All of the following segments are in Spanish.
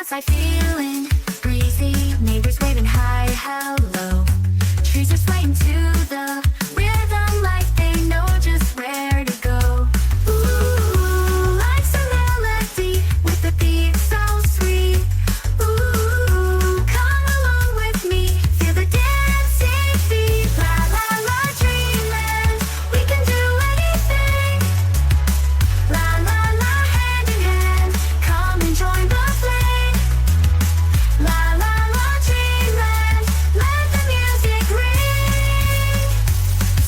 outside feeling breezy, neighbors waving hi, hello. Trees are swaying to the rhythm like they know just where to go. Ooh, life's a melody with the beat so sweet. Ooh, come along with me, feel the dancing feet. La la la, dreamland, we can do anything. La la la, hand in hand, come and join the flame. La la la, dreamland, let the music ring.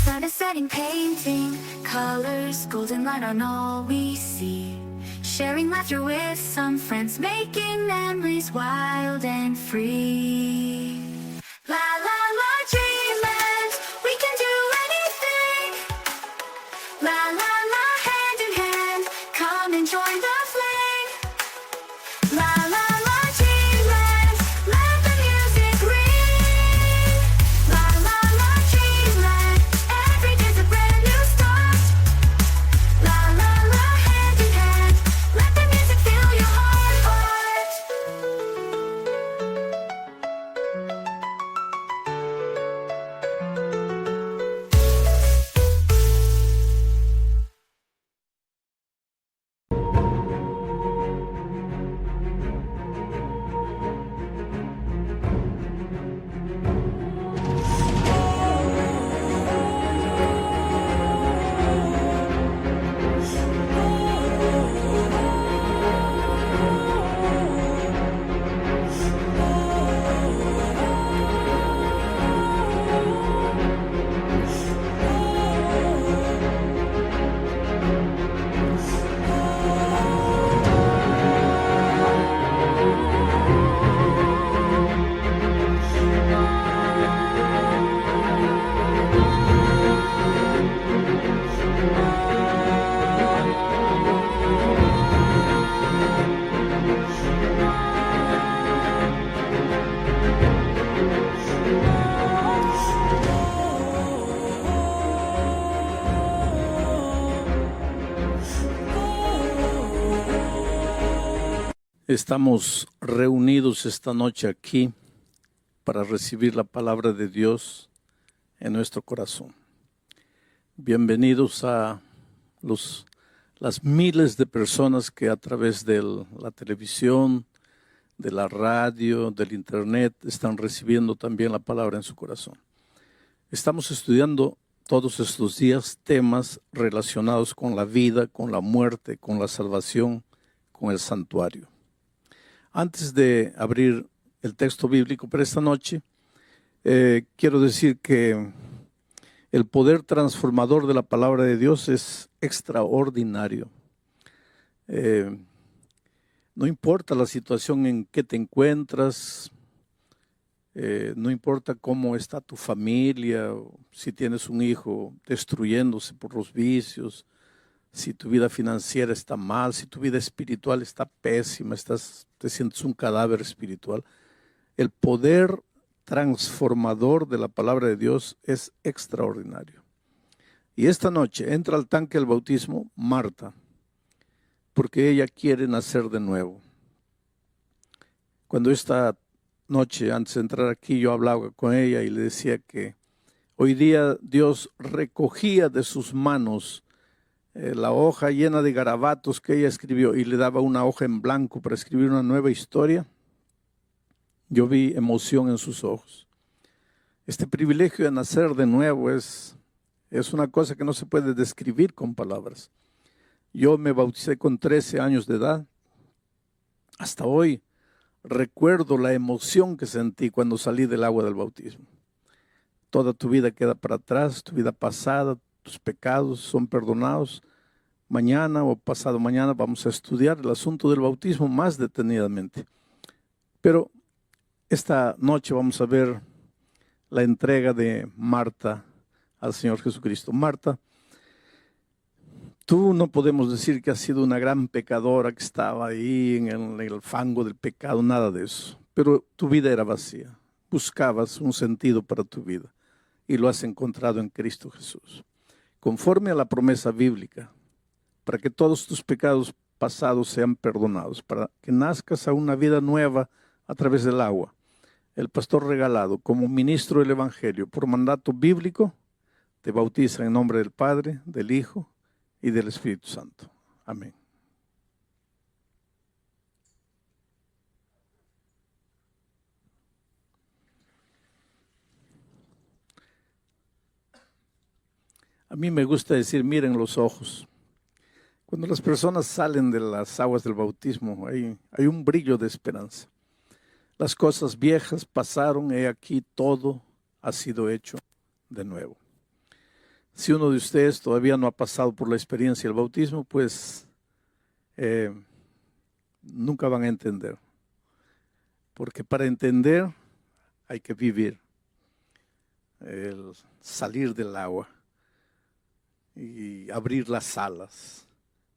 Sun is setting, painting colors, golden light on all we see. Sharing laughter with some friends, making memories wild and free. La la la, dreamland, we can do anything. La la la, hand in hand, come and join the flame. La la la, dreamland, let the music ring. La la la, dreamland, every day's a brand new start. La la la, hand in hand, let the music fill your heart. Estamos reunidos esta noche aquí para recibir la palabra de Dios en nuestro corazón. Bienvenidos a las miles de personas que a través de la televisión, de la radio, del internet están recibiendo también la palabra en su corazón. Estamos estudiando todos estos días temas relacionados con la vida, con la muerte, con la salvación, con el santuario. Antes de abrir el texto bíblico para esta noche, quiero decir que el poder transformador de la palabra de Dios es extraordinario. No importa la situación en que te encuentras, no importa cómo está tu familia, o si tienes un hijo destruyéndose por los vicios, si tu vida financiera está mal, si tu vida espiritual está pésima, te sientes un cadáver espiritual. El poder transformador de la palabra de Dios es extraordinario. Y esta noche entra al tanque del bautismo Marta, porque ella quiere nacer de nuevo. Cuando esta noche, antes de entrar aquí, yo hablaba con ella y le decía que hoy día Dios recogía de sus manos la hoja llena de garabatos que ella escribió y le daba una hoja en blanco para escribir una nueva historia. Yo vi emoción en sus ojos. Este privilegio de nacer de nuevo es una cosa que no se puede describir con palabras. Yo me bauticé con 13 años de edad. Hasta hoy recuerdo la emoción que sentí cuando salí del agua del bautismo. Toda tu vida queda para atrás, tu vida pasada, tus pecados son perdonados. Mañana o pasado mañana vamos a estudiar el asunto del bautismo más detenidamente. Pero esta noche vamos a ver la entrega de Marta al Señor Jesucristo. Marta, tú no podemos decir que has sido una gran pecadora que estaba ahí en el fango del pecado, nada de eso. Pero tu vida era vacía. Buscabas un sentido para tu vida y lo has encontrado en Cristo Jesús. Conforme a la promesa bíblica, para que todos tus pecados pasados sean perdonados, para que nazcas a una vida nueva a través del agua. El pastor regalado, como ministro del Evangelio, por mandato bíblico, te bautiza en nombre del Padre, del Hijo y del Espíritu Santo. Amén. A mí me gusta decir, miren los ojos. Cuando las personas salen de las aguas del bautismo, hay un brillo de esperanza. Las cosas viejas pasaron, he aquí todo ha sido hecho de nuevo. Si uno de ustedes todavía no ha pasado por la experiencia del bautismo, pues nunca van a entender. Porque para entender hay que vivir, el salir del agua y abrir las alas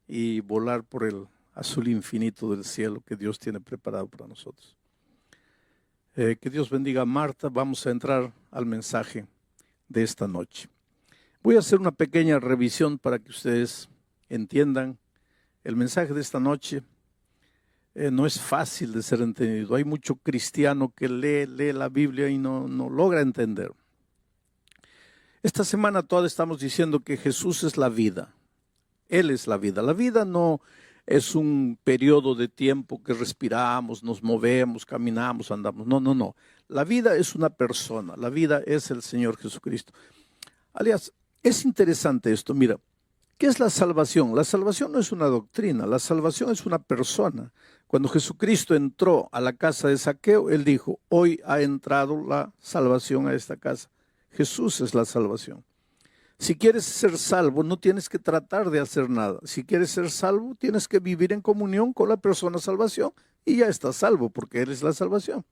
y volar por el azul infinito del cielo que Dios tiene preparado para nosotros. Que Dios bendiga a Marta. Vamos a entrar al mensaje de esta noche. Voy a hacer una pequeña revisión para que ustedes entiendan. El mensaje de esta noche no es fácil de ser entendido. Hay mucho cristiano que lee la Biblia y no logra entender. Esta semana toda estamos diciendo que Jesús es la vida. Él es la vida. La vida no es un periodo de tiempo que respiramos, nos movemos, caminamos, andamos. No. La vida es una persona. La vida es el Señor Jesucristo. Aliás, es interesante esto. Mira, ¿qué es la salvación? La salvación no es una doctrina. La salvación es una persona. Cuando Jesucristo entró a la casa de Zaqueo, Él dijo, hoy ha entrado la salvación a esta casa. Jesús es la salvación. Si quieres ser salvo, no tienes que tratar de hacer nada. Si quieres ser salvo, tienes que vivir en comunión con la persona salvación y ya estás salvo porque Él es la salvación.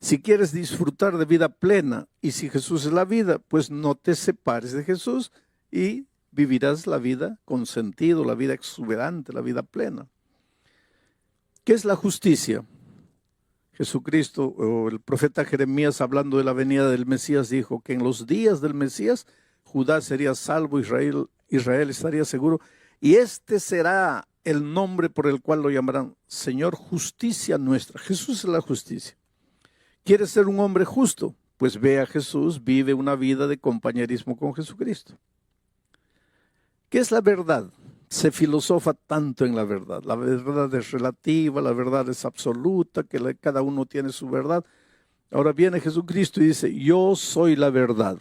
Si quieres disfrutar de vida plena y si Jesús es la vida, pues no te separes de Jesús y vivirás la vida con sentido, la vida exuberante, la vida plena. ¿Qué es la justicia? Jesucristo o el profeta Jeremías, hablando de la venida del Mesías, dijo que en los días del Mesías Judá sería salvo, Israel estaría seguro, y este será el nombre por el cual lo llamarán Señor, justicia nuestra. Jesús es la justicia. ¿Quieres ser un hombre justo? Pues ve a Jesús, vive una vida de compañerismo con Jesucristo. ¿Qué es la verdad? Se filosofa tanto en la verdad. La verdad es relativa, la verdad es absoluta, que cada uno tiene su verdad. Ahora viene Jesucristo y dice, yo soy la verdad.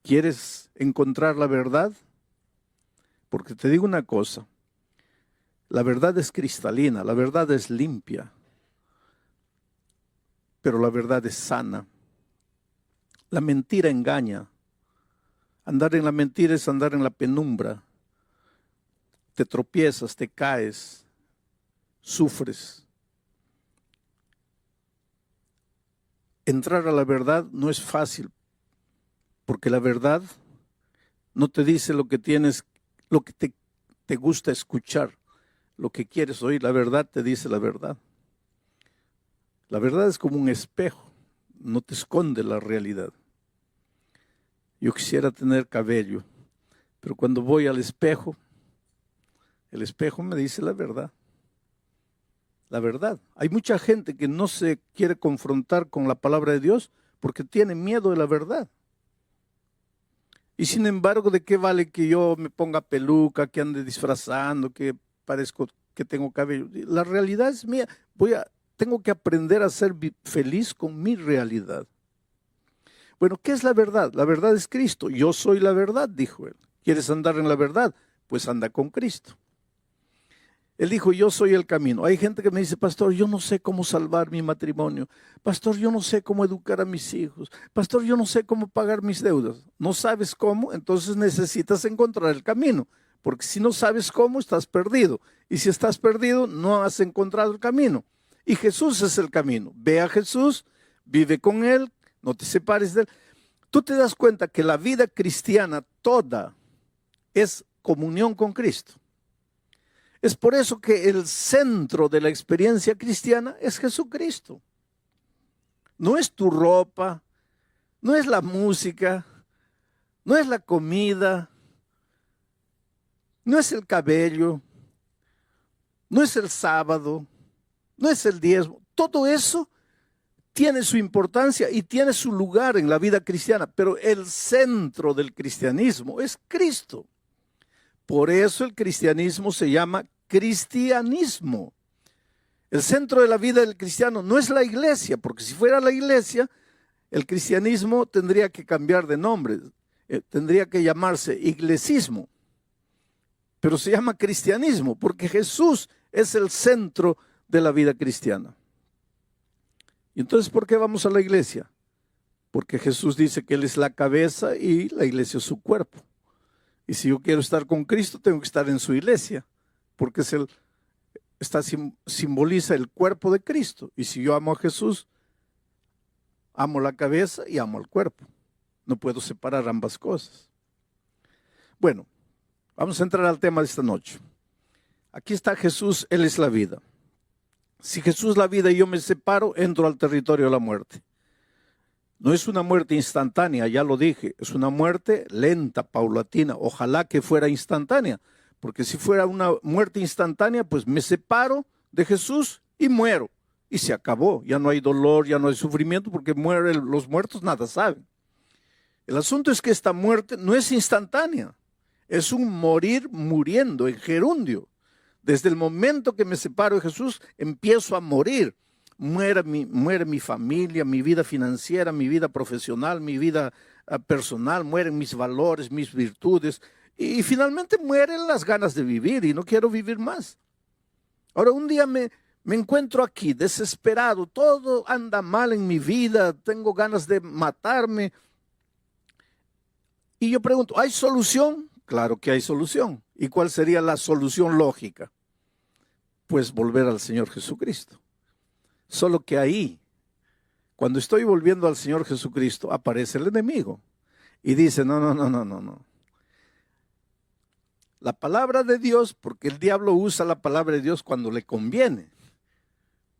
¿Quieres encontrar la verdad? Porque te digo una cosa, la verdad es cristalina, la verdad es limpia, pero la verdad es sana. La mentira engaña. Andar en la mentira es andar en la penumbra. Te tropiezas, te caes, sufres. Entrar a la verdad no es fácil, porque la verdad no te dice lo que tienes, lo que te gusta escuchar, lo que quieres oír. La verdad te dice la verdad. La verdad es como un espejo, no te esconde la realidad. Yo quisiera tener cabello, pero cuando voy al espejo, el espejo me dice la verdad. La verdad. Hay mucha gente que no se quiere confrontar con la palabra de Dios porque tiene miedo de la verdad. Y sin embargo, ¿de qué vale que yo me ponga peluca, que ande disfrazando, que parezco que tengo cabello? La realidad es mía. Tengo que aprender a ser feliz con mi realidad. Bueno, ¿qué es la verdad? La verdad es Cristo. Yo soy la verdad, dijo Él. ¿Quieres andar en la verdad? Pues anda con Cristo. Él dijo, yo soy el camino. Hay gente que me dice, pastor, yo no sé cómo salvar mi matrimonio. Pastor, yo no sé cómo educar a mis hijos. Pastor, yo no sé cómo pagar mis deudas. ¿No sabes cómo? Entonces necesitas encontrar el camino. Porque si no sabes cómo, estás perdido. Y si estás perdido, no has encontrado el camino. Y Jesús es el camino. Ve a Jesús, vive con Él, no te separes de Él. Tú te das cuenta que la vida cristiana toda es comunión con Cristo. Es por eso que el centro de la experiencia cristiana es Jesucristo. No es tu ropa, no es la música, no es la comida, no es el cabello, no es el sábado, no es el diezmo. Todo eso tiene su importancia y tiene su lugar en la vida cristiana, pero el centro del cristianismo es Cristo. Por eso el cristianismo se llama cristianismo. El centro de la vida del cristiano no es la iglesia, porque si fuera la iglesia, el cristianismo tendría que cambiar de nombre, tendría que llamarse iglesismo, pero se llama cristianismo porque Jesús es el centro de la vida cristiana. Y entonces, ¿por qué vamos a la iglesia? Porque Jesús dice que Él es la cabeza y la iglesia es su cuerpo. Y si yo quiero estar con Cristo, tengo que estar en su iglesia, porque simboliza el cuerpo de Cristo. Y si yo amo a Jesús, amo la cabeza y amo el cuerpo. No puedo separar ambas cosas. Bueno, vamos a entrar al tema de esta noche. Aquí está Jesús, Él es la vida. Si Jesús es la vida y yo me separo, entro al territorio de la muerte. No es una muerte instantánea, ya lo dije, es una muerte lenta, paulatina. Ojalá que fuera instantánea, porque si fuera una muerte instantánea, pues me separo de Jesús y muero. Y se acabó, ya no hay dolor, ya no hay sufrimiento, porque los muertos nada saben. El asunto es que esta muerte no es instantánea, es un morir muriendo en gerundio. Desde el momento que me separo de Jesús, empiezo a morir. Muere mi familia, mi vida financiera, mi vida profesional, mi vida personal, mueren mis valores, mis virtudes. Y finalmente mueren las ganas de vivir y no quiero vivir más. Ahora un día me encuentro aquí desesperado, todo anda mal en mi vida, tengo ganas de matarme. Y yo pregunto, ¿hay solución? Claro que hay solución. ¿Y cuál sería la solución lógica? Pues volver al Señor Jesucristo. Solo que ahí, cuando estoy volviendo al Señor Jesucristo, aparece el enemigo y dice, no. La palabra de Dios, porque el diablo usa la palabra de Dios cuando le conviene.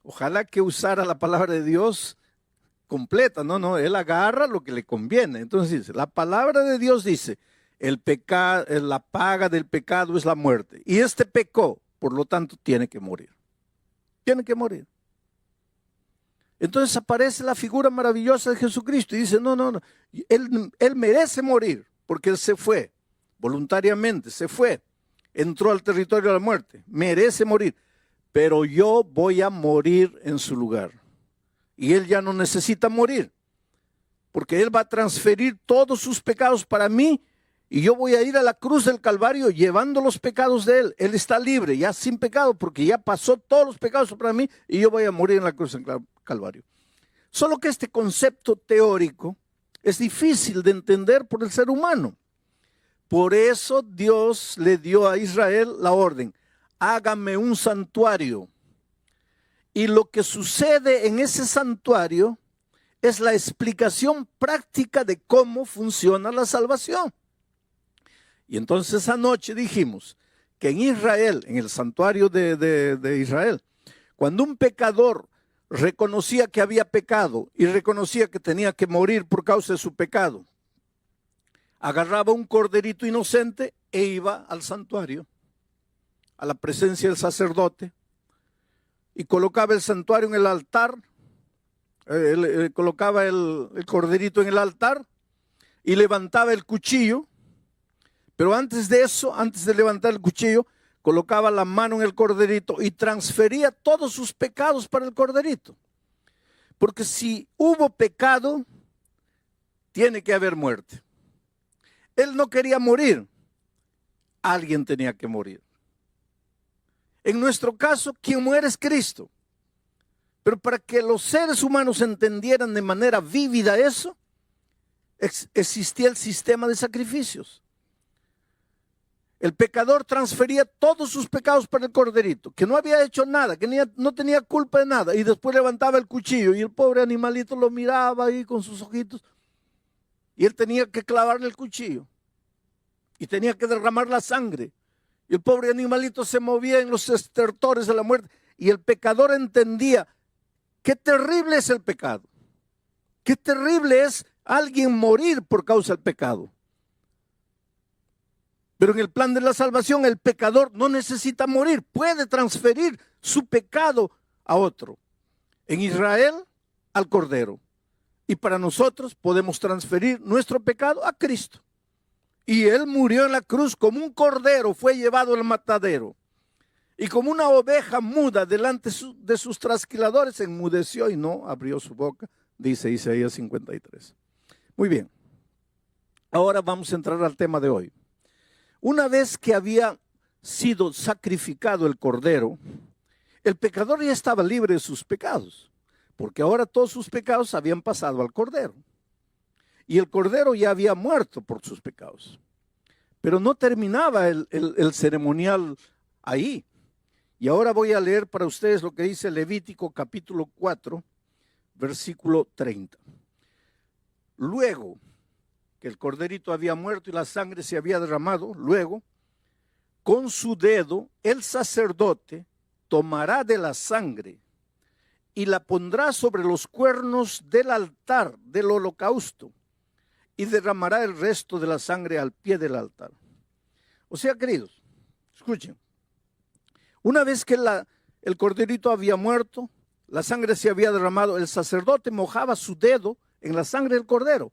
Ojalá que usara la palabra de Dios completa. No, él agarra lo que le conviene. Entonces dice, la palabra de Dios dice, la paga del pecado es la muerte. Y este pecó, por lo tanto tiene que morir. Tiene que morir. Entonces aparece la figura maravillosa de Jesucristo y dice, no, él merece morir porque Él se fue, voluntariamente se fue, entró al territorio de la muerte, merece morir, pero yo voy a morir en su lugar. Y Él ya no necesita morir, porque Él va a transferir todos sus pecados para mí y yo voy a ir a la cruz del Calvario llevando los pecados de Él. Él está libre, ya sin pecado, porque ya pasó todos los pecados para mí y yo voy a morir en la cruz del Calvario. Solo que este concepto teórico es difícil de entender por el ser humano. Por eso Dios le dio a Israel la orden, hágame un santuario. Y lo que sucede en ese santuario es la explicación práctica de cómo funciona la salvación. Y entonces anoche dijimos que en Israel, en el santuario de Israel, cuando un pecador reconocía que había pecado y reconocía que tenía que morir por causa de su pecado, agarraba un corderito inocente e iba al santuario, a la presencia del sacerdote, y colocaba el santuario en el altar, colocaba el corderito en el altar y levantaba el cuchillo. Pero antes de eso, antes de levantar el cuchillo, colocaba la mano en el corderito y transfería todos sus pecados para el corderito. Porque si hubo pecado, tiene que haber muerte. Él no quería morir, alguien tenía que morir. En nuestro caso, quien muere es Cristo. Pero para que los seres humanos entendieran de manera vívida eso, existía el sistema de sacrificios. El pecador transfería todos sus pecados para el corderito, que no había hecho nada, que no tenía culpa de nada, y después levantaba el cuchillo y el pobre animalito lo miraba ahí con sus ojitos y él tenía que clavarle el cuchillo y tenía que derramar la sangre y el pobre animalito se movía en los estertores de la muerte y el pecador entendía qué terrible es el pecado, qué terrible es alguien morir por causa del pecado. Pero en el plan de la salvación, el pecador no necesita morir, puede transferir su pecado a otro. En Israel, al Cordero. Y para nosotros podemos transferir nuestro pecado a Cristo. Y Él murió en la cruz como un cordero, fue llevado al matadero. Y como una oveja muda delante de sus trasquiladores, enmudeció y no abrió su boca, dice Isaías 53. Muy bien. Ahora vamos a entrar al tema de hoy. Una vez que había sido sacrificado el cordero, el pecador ya estaba libre de sus pecados, porque ahora todos sus pecados habían pasado al cordero. Y el cordero ya había muerto por sus pecados. Pero no terminaba el ceremonial ahí. Y ahora voy a leer para ustedes lo que dice Levítico capítulo 4, versículo 30. Luego que el corderito había muerto y la sangre se había derramado, luego, con su dedo, el sacerdote tomará de la sangre y la pondrá sobre los cuernos del altar del holocausto y derramará el resto de la sangre al pie del altar. O sea, queridos, escuchen, una vez que el corderito había muerto, la sangre se había derramado, el sacerdote mojaba su dedo en la sangre del cordero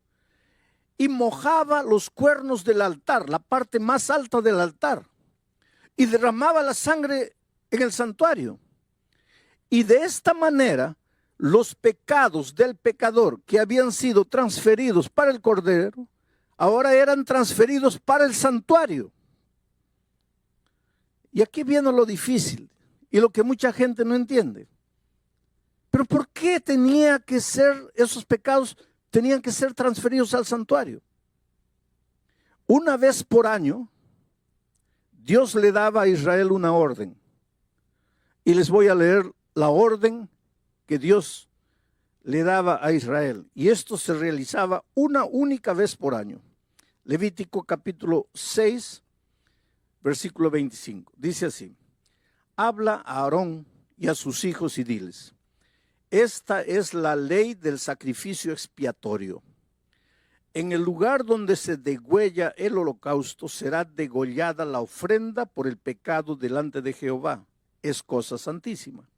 y mojaba los cuernos del altar, la parte más alta del altar, y derramaba la sangre en el santuario. Y de esta manera, los pecados del pecador que habían sido transferidos para el cordero, ahora eran transferidos para el santuario. Y aquí viene lo difícil y lo que mucha gente no entiende. Pero ¿por qué tenía que ser esos pecados? Tenían que ser transferidos al santuario. Una vez por año, Dios le daba a Israel una orden. Y les voy a leer la orden que Dios le daba a Israel. Y esto se realizaba una única vez por año. Levítico capítulo 6, versículo 25. Dice así: habla a Aarón y a sus hijos y diles: esta es la ley del sacrificio expiatorio. En el lugar donde se degüella el holocausto será degollada la ofrenda por el pecado delante de Jehová. Es cosa santísima.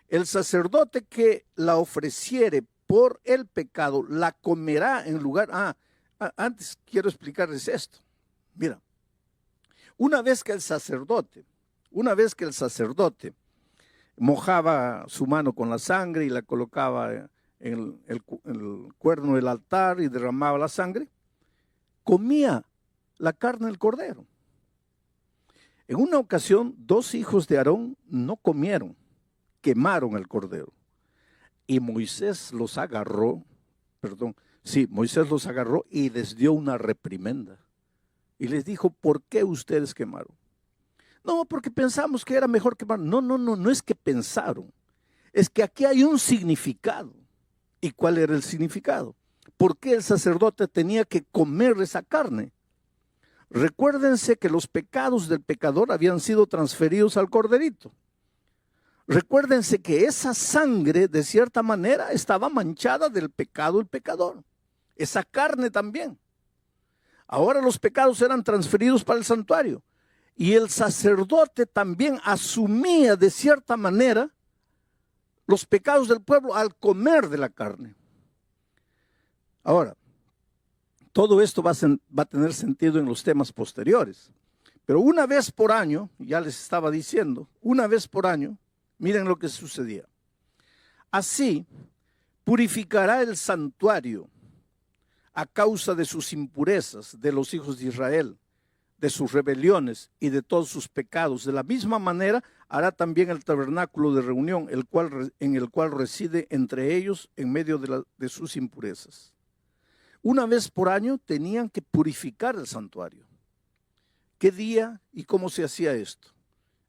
El sacerdote que la ofreciere por el pecado la comerá en lugar... Antes quiero explicarles esto. Mira, una vez que el sacerdote mojaba su mano con la sangre y la colocaba en el cuerno del altar y derramaba la sangre, comía la carne del cordero. En una ocasión, 2 hijos de Aarón no comieron, quemaron el cordero. Y Moisés los agarró y les dio una reprimenda. Y les dijo: ¿por qué ustedes quemaron? No, porque pensamos que era mejor quemar. No es que pensaron. Es que aquí hay un significado. ¿Y cuál era el significado? ¿Por qué el sacerdote tenía que comer esa carne? Recuérdense que los pecados del pecador habían sido transferidos al corderito. Recuérdense que esa sangre, de cierta manera, estaba manchada del pecado del pecador. Esa carne también. Ahora los pecados eran transferidos para el santuario. Y el sacerdote también asumía de cierta manera los pecados del pueblo al comer de la carne. Ahora, todo esto va a tener sentido en los temas posteriores. Pero una vez por año, ya les estaba diciendo, una vez por año, miren lo que sucedía. Así purificará el santuario a causa de sus impurezas de los hijos de Israel, de sus rebeliones y de todos sus pecados. De la misma manera hará también el tabernáculo de reunión, en el cual reside entre ellos en medio de sus impurezas. Una vez por año tenían que purificar el santuario. ¿Qué día y cómo se hacía esto?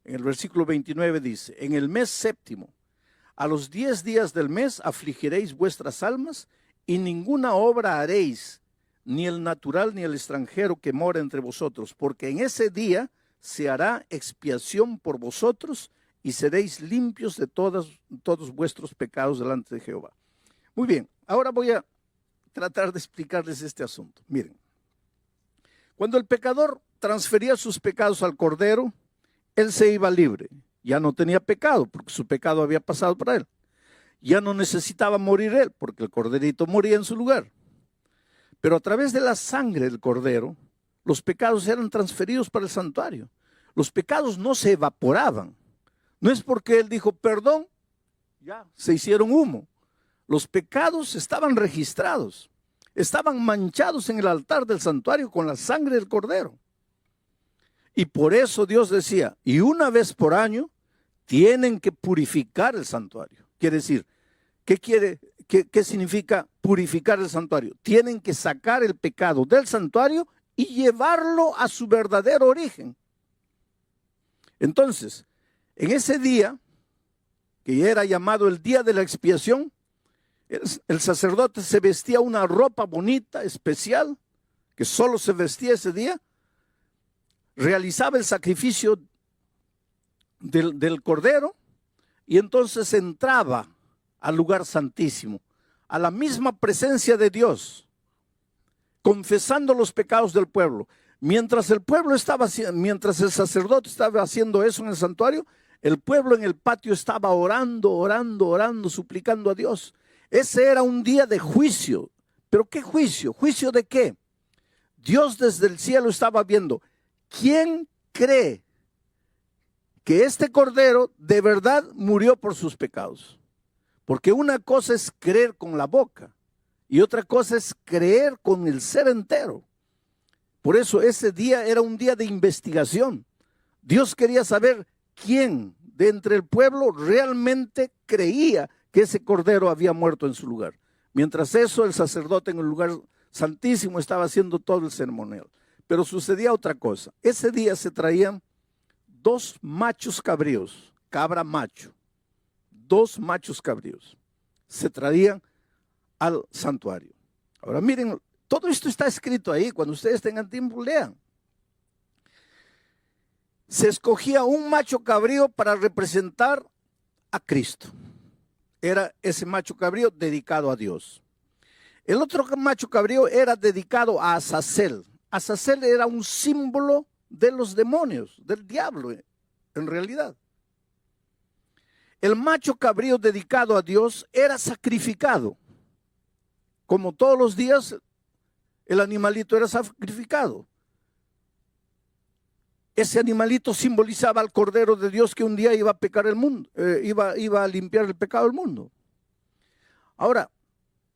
En el versículo 29 dice: en el mes séptimo, a los 10 días del mes afligiréis vuestras almas y ninguna obra haréis, ni el natural ni el extranjero que mora entre vosotros, porque en ese día se hará expiación por vosotros y seréis limpios de todos vuestros pecados delante de Jehová. Muy bien, ahora voy a tratar de explicarles este asunto. Miren, cuando el pecador transfería sus pecados al Cordero, él se iba libre. Ya no tenía pecado, porque su pecado había pasado para él. Ya no necesitaba morir él, porque el corderito moría en su lugar. Pero a través de la sangre del Cordero, los pecados eran transferidos para el santuario. Los pecados no se evaporaban. No es porque él dijo, perdón, ya se hicieron humo. Los pecados estaban registrados, estaban manchados en el altar del santuario con la sangre del Cordero. Y por eso Dios decía, y una vez por año tienen que purificar el santuario. Quiere decir, ¿qué significa purificar el santuario? Tienen que sacar el pecado del santuario y llevarlo a su verdadero origen. Entonces, en ese día, que era llamado el día de la expiación, el sacerdote se vestía una ropa bonita, especial, que solo se vestía ese día, realizaba el sacrificio del Cordero y entonces entraba al lugar santísimo, a la misma presencia de Dios, confesando los pecados del pueblo. Mientras el sacerdote estaba haciendo eso en el santuario, el pueblo en el patio estaba orando, suplicando a Dios. Ese era un día de juicio. ¿Pero qué juicio? ¿Juicio de qué? Dios desde el cielo estaba viendo, ¿quién cree que este Cordero de verdad murió por sus pecados? Porque una cosa es creer con la boca y otra cosa es creer con el ser entero. Por eso ese día era un día de investigación. Dios quería saber quién de entre el pueblo realmente creía que ese Cordero había muerto en su lugar. Mientras eso, el sacerdote en el lugar santísimo estaba haciendo todo el ceremonial. Pero sucedía otra cosa. Ese día se traían 2 machos cabríos, cabra macho, 2 machos cabríos, se traían al santuario. Ahora miren, todo esto está escrito ahí, cuando ustedes tengan tiempo lean. Se escogía un macho cabrío para representar a Cristo. Era ese macho cabrío dedicado a Dios. El otro macho cabrío era dedicado a Azazel. Azazel era un símbolo de los demonios, del diablo, en realidad. El macho cabrío dedicado a Dios era sacrificado. Como todos los días, el animalito era sacrificado. Ese animalito simbolizaba al Cordero de Dios que un día iba a pecar el mundo, iba a limpiar el pecado del mundo. Ahora,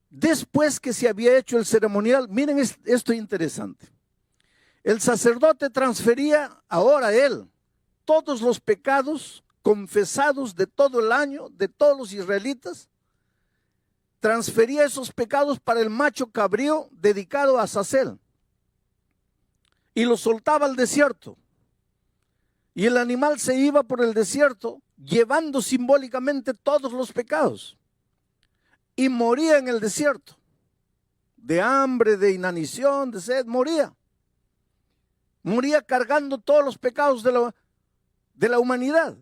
después que se había hecho el ceremonial, miren esto interesante. El sacerdote transfería ahora él todos los pecados confesados de todo el año, de todos los israelitas, transfería esos pecados para el macho cabrío dedicado a Azazel y lo soltaba al desierto. Y el animal se iba por el desierto llevando simbólicamente todos los pecados y moría en el desierto, de hambre, de inanición, de sed, moría cargando todos los pecados de la humanidad.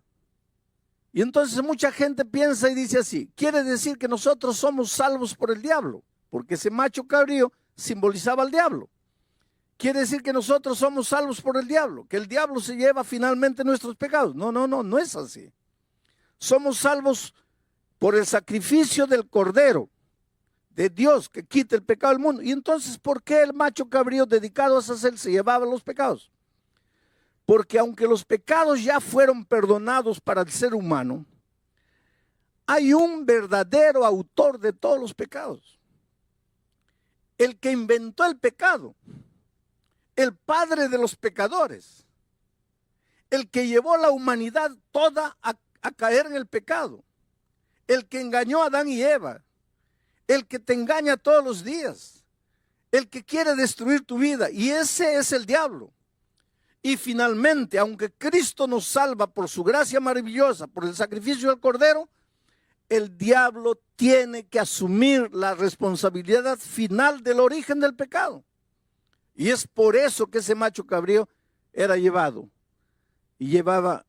Y entonces mucha gente piensa y dice así, quiere decir que nosotros somos salvos por el diablo, porque ese macho cabrío simbolizaba al diablo. Quiere decir que nosotros somos salvos por el diablo, que el diablo se lleva finalmente nuestros pecados. No es así. Somos salvos por el sacrificio del Cordero de Dios que quita el pecado del mundo. Y entonces, ¿por qué el macho cabrío dedicado a Azazel se llevaba los pecados? Porque aunque los pecados ya fueron perdonados para el ser humano, hay un verdadero autor de todos los pecados. El que inventó el pecado, el padre de los pecadores, el que llevó a la humanidad toda a caer en el pecado, el que engañó a Adán y Eva, el que te engaña todos los días, el que quiere destruir tu vida, y ese es el diablo. Y finalmente, aunque Cristo nos salva por su gracia maravillosa, por el sacrificio del Cordero, el diablo tiene que asumir la responsabilidad final del origen del pecado. Y es por eso que ese macho cabrío era llevado y llevaba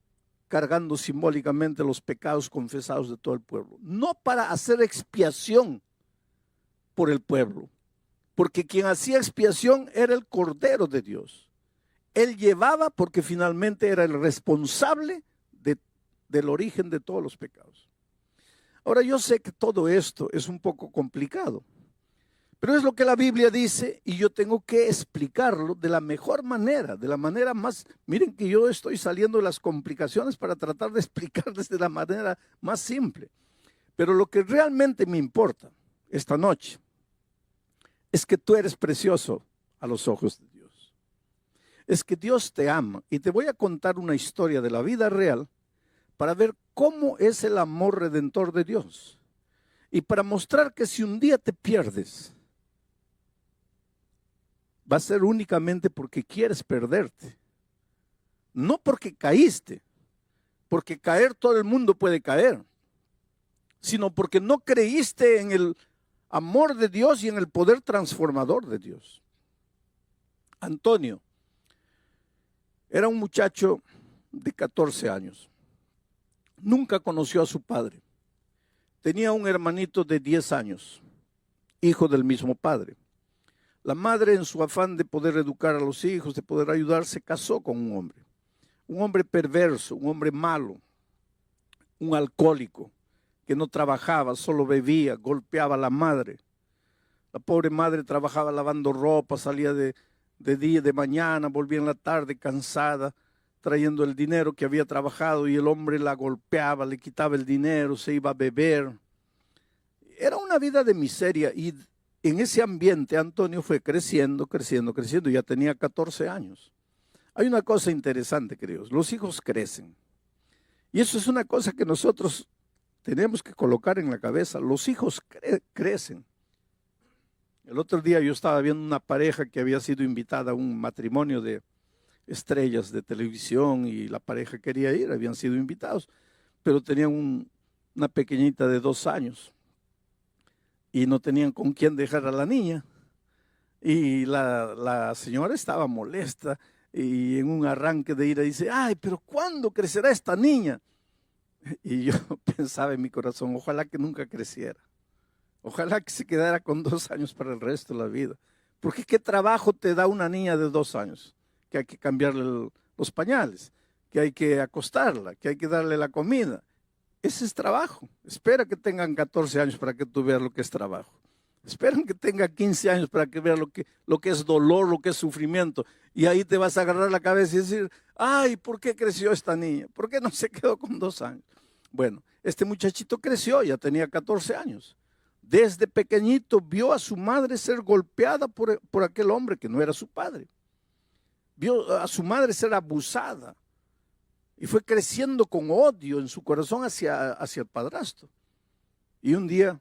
cargando simbólicamente los pecados confesados de todo el pueblo. No para hacer expiación por el pueblo, porque quien hacía expiación era el Cordero de Dios. Él llevaba porque finalmente era el responsable del origen de todos los pecados. Ahora yo sé que todo esto es un poco complicado, pero es lo que la Biblia dice y yo tengo que explicarlo de la mejor manera, de la manera más... Miren que yo estoy saliendo de las complicaciones para tratar de explicarles de la manera más simple. Pero lo que realmente me importa esta noche es que tú eres precioso a los ojos de Dios. Es que Dios te ama y te voy a contar una historia de la vida real para ver cómo es el amor redentor de Dios y para mostrar que si un día te pierdes, va a ser únicamente porque quieres perderte, no porque caíste, porque caer todo el mundo puede caer, sino porque no creíste en el amor de Dios y en el poder transformador de Dios. Antonio era un muchacho de 14 años. Nunca conoció a su padre. Tenía un hermanito de 10 años, hijo del mismo padre. La madre, en su afán de poder educar a los hijos, de poder ayudar, se casó con un hombre perverso, un hombre malo, un alcohólico, que no trabajaba, solo bebía, golpeaba a la madre. La pobre madre trabajaba lavando ropa, salía de día, de mañana, volvía en la tarde cansada, trayendo el dinero que había trabajado y el hombre la golpeaba, le quitaba el dinero, se iba a beber. Era una vida de miseria y en ese ambiente Antonio fue creciendo, ya tenía 14 años. Hay una cosa interesante, queridos, los hijos crecen. Y eso es una cosa que nosotros tenemos que colocar en la cabeza. Los hijos crecen. El otro día yo estaba viendo una pareja que había sido invitada a un matrimonio de estrellas de televisión y la pareja quería ir, habían sido invitados, pero tenían una pequeñita de 2 años y no tenían con quién dejar a la niña. Y la señora estaba molesta y en un arranque de ira dice, ay, pero ¿cuándo crecerá esta niña? Y yo pensaba en mi corazón, ojalá que nunca creciera. Ojalá que se quedara con 2 años para el resto de la vida. Porque ¿qué trabajo te da una niña de 2 años? Que hay que cambiarle los pañales, que hay que acostarla, que hay que darle la comida. Ese es trabajo. Espera que tengan 14 años para que tú veas lo que es trabajo. Esperan que tenga 15 años para que veas lo que es dolor, lo que es sufrimiento. Y ahí te vas a agarrar la cabeza y decir, ay, ¿por qué creció esta niña? ¿Por qué no se quedó con 2 años? Bueno, este muchachito creció, ya tenía 14 años. Desde pequeñito vio a su madre ser golpeada por aquel hombre que no era su padre. Vio a su madre ser abusada y fue creciendo con odio en su corazón hacia el padrastro. Y un día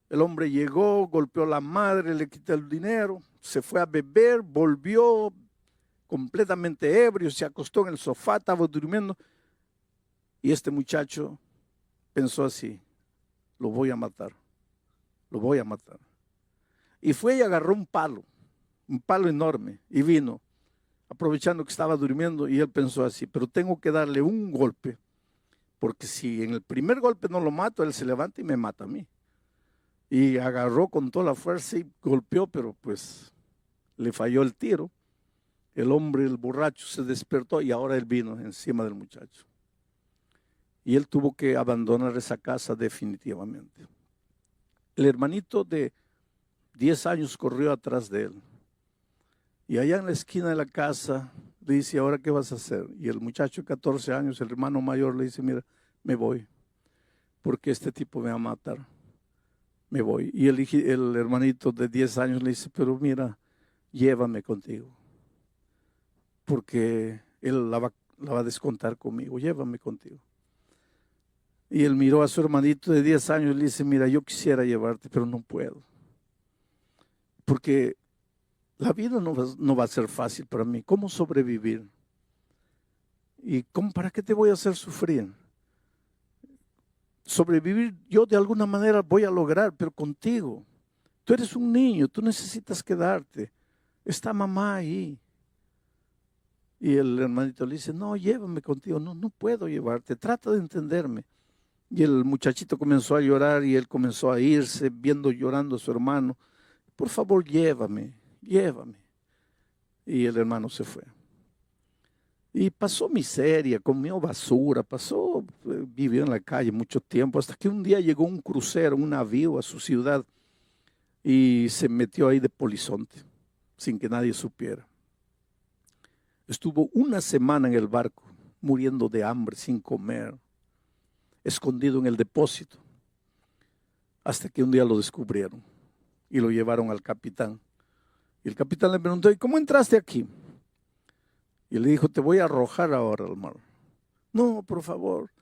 el hombre llegó, golpeó a la madre, le quitó el dinero, se fue a beber, volvió completamente ebrio, se acostó en el sofá, estaba durmiendo. Y este muchacho pensó así, lo voy a matar, lo voy a matar. Y fue y agarró un palo enorme y vino, aprovechando que estaba durmiendo, y él pensó así, pero tengo que darle un golpe, porque si en el primer golpe no lo mato, él se levanta y me mata a mí. Y agarró con toda la fuerza y golpeó, pero pues le falló el tiro. El hombre, el borracho, se despertó y ahora él vino encima del muchacho. Y él tuvo que abandonar esa casa definitivamente. El hermanito de 10 años corrió atrás de él. Y allá en la esquina de la casa le dice, ¿ahora qué vas a hacer? Y el muchacho de 14 años, el hermano mayor, le dice, mira, me voy, porque este tipo me va a matar. Me voy. Y el hermanito de 10 años le dice, pero mira, llévame contigo, porque él la va a descontar conmigo, llévame contigo. Y él miró a su hermanito de 10 años y le dice, mira, yo quisiera llevarte, pero no puedo, porque la vida no va a ser fácil para mí. ¿Cómo sobrevivir? ¿Y para qué te voy a hacer sufrir? Sobrevivir yo de alguna manera voy a lograr, pero contigo. Tú eres un niño, tú necesitas quedarte. Está mamá ahí. Y el hermanito le dice, no, llévame contigo. No, no puedo llevarte, trata de entenderme. Y el muchachito comenzó a llorar y él comenzó a irse, viendo llorando a su hermano. Por favor, llévame. Y el hermano se fue. Y pasó miseria, comió basura, vivió en la calle mucho tiempo, hasta que un día llegó un crucero, un navío a su ciudad y se metió ahí de polizonte, sin que nadie supiera. Estuvo una semana en el barco, muriendo de hambre, sin comer, escondido en el depósito, hasta que un día lo descubrieron y lo llevaron al capitán. Y el capitán le preguntó: ¿y cómo entraste aquí? Y le dijo: te voy a arrojar ahora al mar. No, por favor.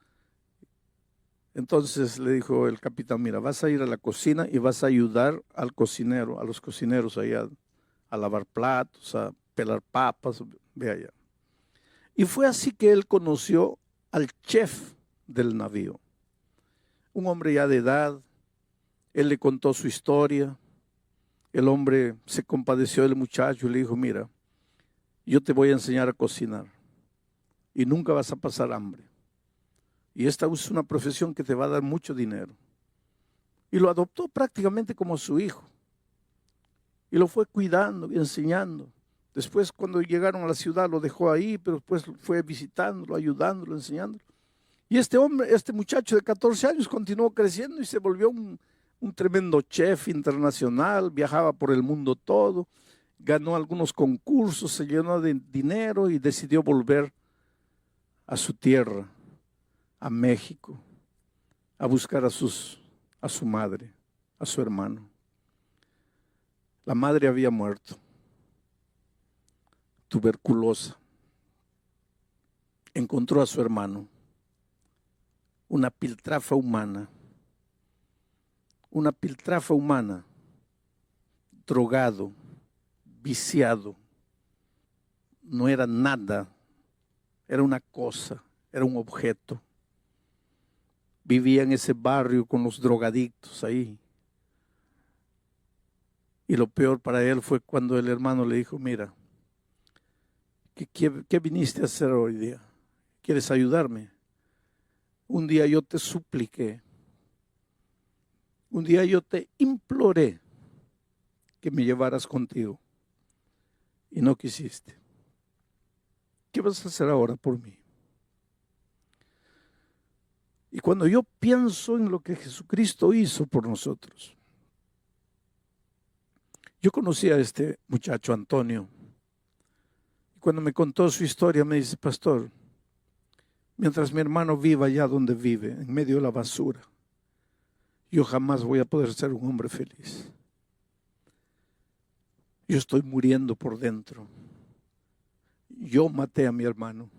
Entonces le dijo el capitán: mira, vas a ir a la cocina y vas a ayudar al cocinero, a los cocineros allá, a lavar platos, a pelar papas, ve allá. Y fue así que él conoció al chef del navío, un hombre ya de edad. Él le contó su historia. El hombre se compadeció del muchacho y le dijo: mira, yo te voy a enseñar a cocinar y nunca vas a pasar hambre. Y esta es una profesión que te va a dar mucho dinero. Y lo adoptó prácticamente como su hijo. Y lo fue cuidando y enseñando. Después, cuando llegaron a la ciudad, lo dejó ahí, pero después fue visitándolo, ayudándolo, enseñándolo. Y este muchacho de 14 años continuó creciendo y se volvió un tremendo chef internacional, viajaba por el mundo todo, ganó algunos concursos, se llenó de dinero y decidió volver a su tierra, a México, a buscar a su madre, a su hermano. La madre había muerto, tuberculosa. Encontró a su hermano, una piltrafa humana, drogado, viciado. No era nada, era una cosa, era un objeto. Vivía en ese barrio con los drogadictos ahí. Y lo peor para él fue cuando el hermano le dijo: mira, ¿qué viniste a hacer hoy día? ¿Quieres ayudarme? Un día yo te supliqué, un día yo te imploré que me llevaras contigo y no quisiste. ¿Qué vas a hacer ahora por mí? Y cuando yo pienso en lo que Jesucristo hizo por nosotros, yo conocí a este muchacho Antonio, y cuando me contó su historia me dice: pastor, mientras mi hermano viva allá donde vive, en medio de la basura, yo jamás voy a poder ser un hombre feliz. Yo estoy muriendo por dentro. Yo maté a mi hermano.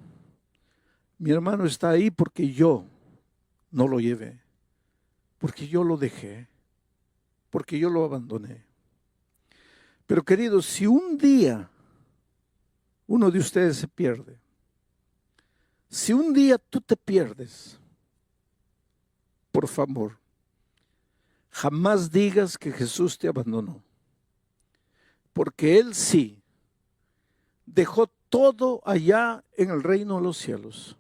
Mi hermano está ahí porque yo no lo llevé, porque yo lo dejé, porque yo lo abandoné. Pero queridos, si un día uno de ustedes se pierde, si un día tú te pierdes, por favor, jamás digas que Jesús te abandonó, porque Él sí dejó todo allá en el reino de los cielos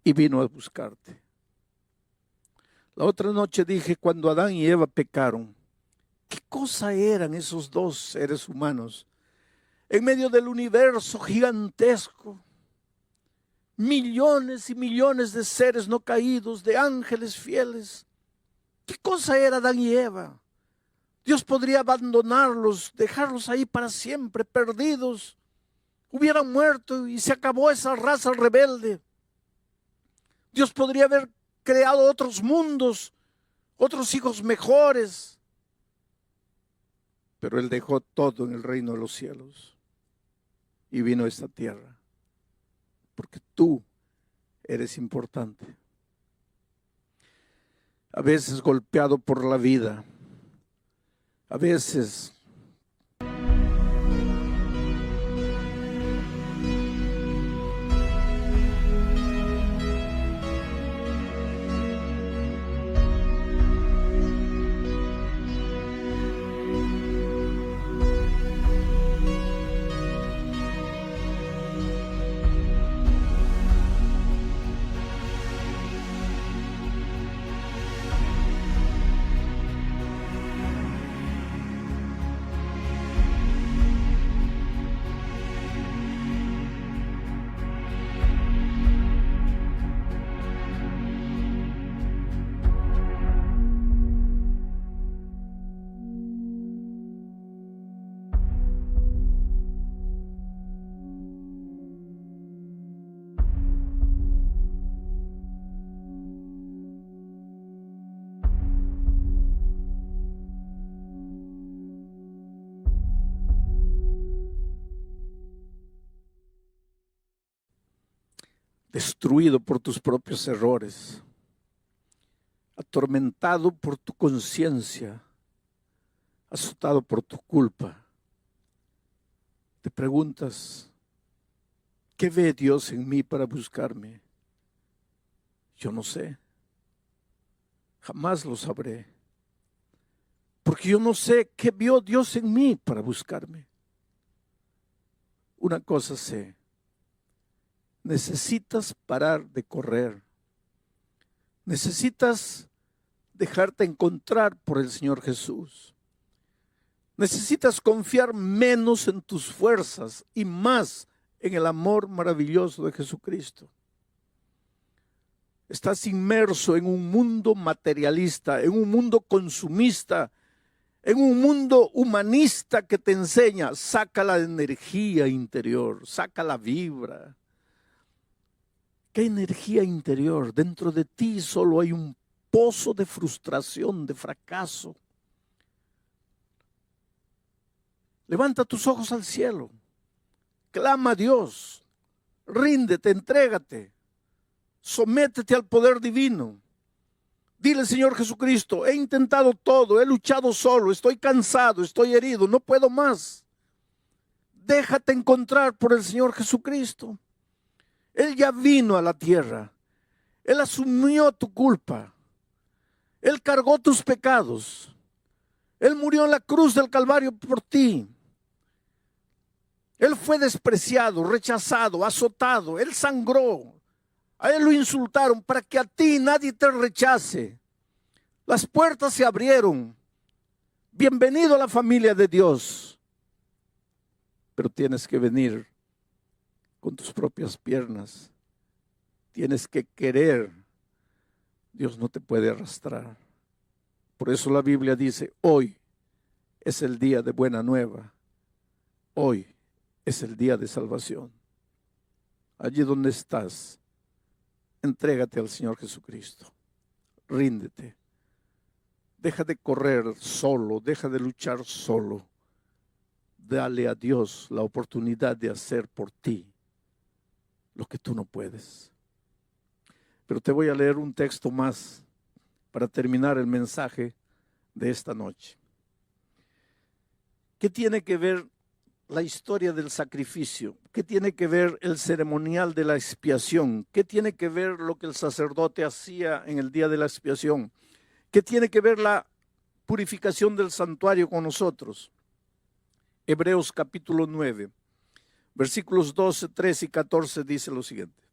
y vino a buscarte. La otra noche dije, cuando Adán y Eva pecaron, ¿qué cosa eran esos dos seres humanos en medio del universo gigantesco? Millones y millones de seres no caídos, de ángeles fieles. ¿Qué cosa era Adán y Eva? Dios podría abandonarlos, dejarlos ahí para siempre, perdidos. Hubieran muerto y se acabó esa raza rebelde. Dios podría haber creado otros mundos, otros hijos mejores. Pero Él dejó todo en el reino de los cielos y vino a esta tierra. Porque tú eres importante. A veces golpeado por la vida, a veces destruido por tus propios errores, atormentado por tu conciencia, azotado por tu culpa, te preguntas, ¿qué ve Dios en mí para buscarme? Yo no sé. Jamás lo sabré. Porque yo no sé qué vio Dios en mí para buscarme. Una cosa sé. Necesitas parar de correr. Necesitas dejarte encontrar por el Señor Jesús. Necesitas confiar menos en tus fuerzas y más en el amor maravilloso de Jesucristo. Estás inmerso en un mundo materialista, en un mundo consumista, en un mundo humanista que te enseña, saca la energía interior, saca la vibra. ¿Qué energía interior? Dentro de ti solo hay un pozo de frustración, de fracaso. Levanta tus ojos al cielo, clama a Dios, ríndete, entrégate, sométete al poder divino. Dile, Señor Jesucristo, he intentado todo, he luchado solo, estoy cansado, estoy herido, no puedo más. Déjate encontrar por el Señor Jesucristo. Él ya vino a la tierra, Él asumió tu culpa, Él cargó tus pecados, Él murió en la cruz del Calvario por ti. Él fue despreciado, rechazado, azotado, Él sangró. A Él lo insultaron para que a ti nadie te rechace. Las puertas se abrieron. Bienvenido a la familia de Dios. Pero tienes que venir con tus propias piernas. Tienes que querer. Dios no te puede arrastrar. Por eso la Biblia dice, hoy es el día de buena nueva. Hoy es el día de salvación. Allí donde estás, entrégate al Señor Jesucristo. Ríndete. Deja de correr solo, deja de luchar solo. Dale a Dios la oportunidad de hacer por ti lo que tú no puedes. Pero te voy a leer un texto más para terminar el mensaje de esta noche. ¿Qué tiene que ver la historia del sacrificio? ¿Qué tiene que ver el ceremonial de la expiación? ¿Qué tiene que ver lo que el sacerdote hacía en el día de la expiación? ¿Qué tiene que ver la purificación del santuario con nosotros? Hebreos capítulo 9, versículos 12, 13 y 14 dice lo siguiente.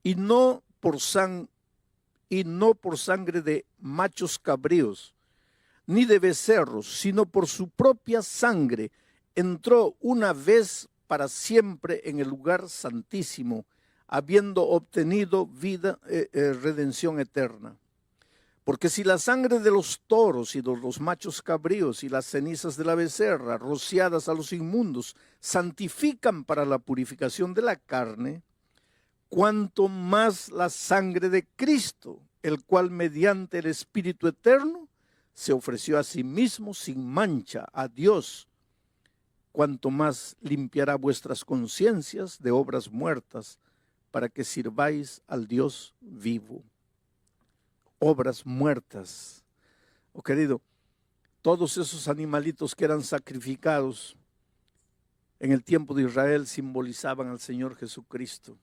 Y no por sangre de machos cabríos, ni de becerros, sino por su propia sangre, entró una vez para siempre en el lugar santísimo, habiendo obtenido redención eterna. Porque si la sangre de los toros y de los machos cabríos y las cenizas de la becerra, rociadas a los inmundos, santifican para la purificación de la carne, cuanto más la sangre de Cristo, el cual mediante el Espíritu eterno se ofreció a sí mismo sin mancha a Dios, cuanto más limpiará vuestras conciencias de obras muertas para que sirváis al Dios vivo. Obras muertas. Oh querido, todos esos animalitos que eran sacrificados en el tiempo de Israel simbolizaban al Señor Jesucristo.